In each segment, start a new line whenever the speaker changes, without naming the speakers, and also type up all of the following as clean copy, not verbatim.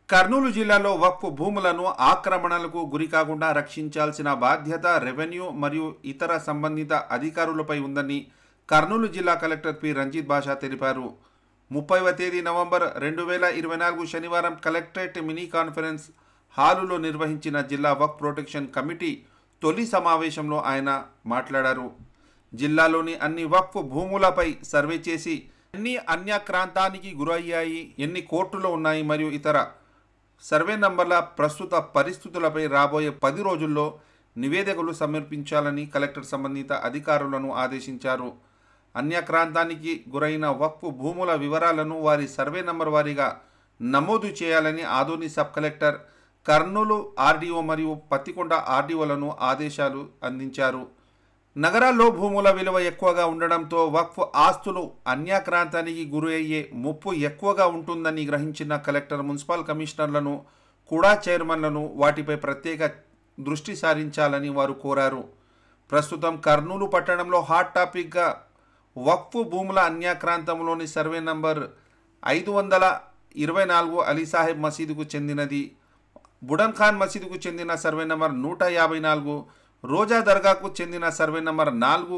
కర్నూలు జిల్లాలో వక్ఫ్ భూములను ఆక్రమణలకు గురికాకుండా రక్షించాల్సిన బాధ్యత రెవెన్యూ మరియు ఇతర సంబంధిత అధికారులపై ఉందని కర్నూలు జిల్లా కలెక్టర్ పి రంజిత్ బాషా తెలిపారు. 30వ తేదీ నవంబర్ 2024 శనివారం కలెక్టరేట్ మినీ కాన్ఫరెన్స్ హాలులో నిర్వహించిన జిల్లా వక్ఫ్ ప్రొటెక్షన్ కమిటీ తొలి సమావేశంలో ఆయన మాట్లాడారు. జిల్లాలోని అన్ని వక్ఫ్ భూములపై సర్వే చేసి ఎన్ని అన్యాక్రాంతానికి గురయ్యాయి, ఎన్ని కోర్టులో ఉన్నాయి మరియు ఇతర సర్వే నంబర్ల ప్రస్తుత పరిస్థితులపై రాబోయే 10 రోజుల్లో నివేదికలు సమర్పించాలని కలెక్టర్ సంబంధిత అధికారులను ఆదేశించారు. అన్యాక్రాంతానికి గురైన వక్ఫ్ భూముల వివరాలను వారి సర్వే నంబర్ వారీగా నమోదు చేయాలని Adoni sub collector, Kurnool RDO మరియు పత్తికొండ ఆర్డీఓలను ఆదేశాలు అందించారు. నగరాల్లో భూముల విలువ ఎక్కువగా ఉండడంతో వక్ఫ్ ఆస్తులు అన్యాక్రాంతానికి గురి అయ్యే ముప్పు ఎక్కువగా ఉంటుందని గ్రహించిన కలెక్టర్ మున్సిపల్ కమిషనర్లను కూడా చైర్మన్లను వాటిపై ప్రత్యేక దృష్టి సారించాలని వారు కోరారు. ప్రస్తుతం కర్నూలు పట్టణంలో హాట్ టాపిక్గా వక్ఫ్ భూముల అన్యాక్రాంతంలోని సర్వే నంబర్ 524 అలీసాహెబ్ మసీదుకు చెందినది, బుడన్ ఖాన్ మసీదుకు చెందిన సర్వే నంబర్ 154, రోజా దర్గాకు చెందిన సర్వే నంబర్ 4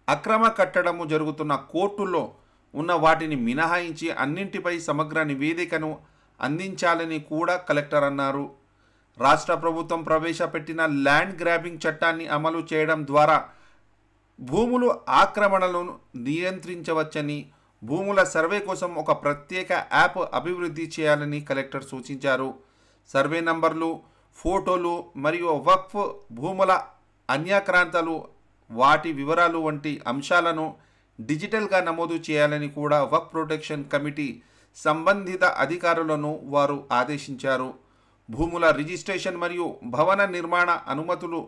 అక్రమ కట్టడము జరుగుతున్న కోర్టుల్లో ఉన్న వాటిని మినహాయించి అన్నింటిపై సమగ్ర నివేదికను అందించాలని కూడా కలెక్టర్ అన్నారు. రాష్ట్ర ప్రభుత్వం ప్రవేశపెట్టిన ల్యాండ్ గ్రాబింగ్ చట్టాన్ని అమలు చేయడం ద్వారా భూములు ఆక్రమణలను నియంత్రించవచ్చని, భూముల సర్వే కోసం ఒక ప్రత్యేక యాప్ అభివృద్ధి చేయాలని కలెక్టర్ సూచించారు. సర్వే నంబర్లు, ఫోటోలు మరియు వక్ఫ్ భూముల అన్యాక్రాంతాలు, వాటి వివరాలు వంటి అంశాలను డిజిటల్గా నమోదు చేయాలని కూడా వక్ఫ్ ప్రొటెక్షన్ కమిటీ సంబంధిత అధికారులను వారు ఆదేశించారు. భూముల రిజిస్ట్రేషన్ మరియు భవన నిర్మాణ అనుమతులు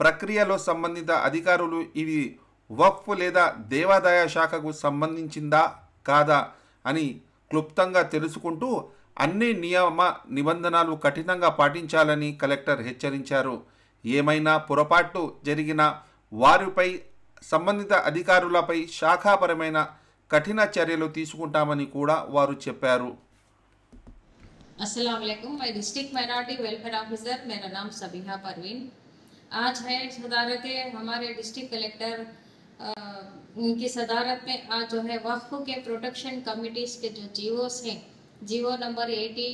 ప్రక్రియలో సంబంధిత అధికారులు ఇవి వక్ఫ్ లేదా దేవాదాయ శాఖకు సంబంధించిందా కాదా అని క్లుప్తంగా తెలుసుకుంటూ అన్ని నియమ నిబంధనలు కఠినంగా పాటించాలని కలెక్టర్ హెచ్చరించారు. ఏమైనా పొరపాటు జరిగిన వారిపై సంబంధిత అధికారులపై శాఖాపరమైన కఠిన చర్యలు తీసుకుంటామని కూడా వారు చెప్పారు.
अस्सलाम वालेकुम, मैं डिस्ट्रिक्ट माइनॉरिटी वेलफेयर ऑफिसर, मेरा नाम सबीहा परवीन। आज है सदारत हमारे डिस्ट्रिक्ट कलेक्टर उनकी सदारत में आज जो है वक्फ के प्रोटेक्शन कमिटीज के जो जीओस हैं, जीओ नंबर 80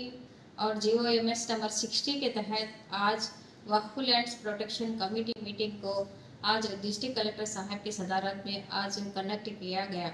और जीओ एमएस नंबर 60 के तहत आज वक्फ लैंड्स प्रोटेक्शन कमेटी मीटिंग को आज डिस्ट्रिक्ट कलेक्टर साहब की सदारत में आज कंडक्ट किया गया।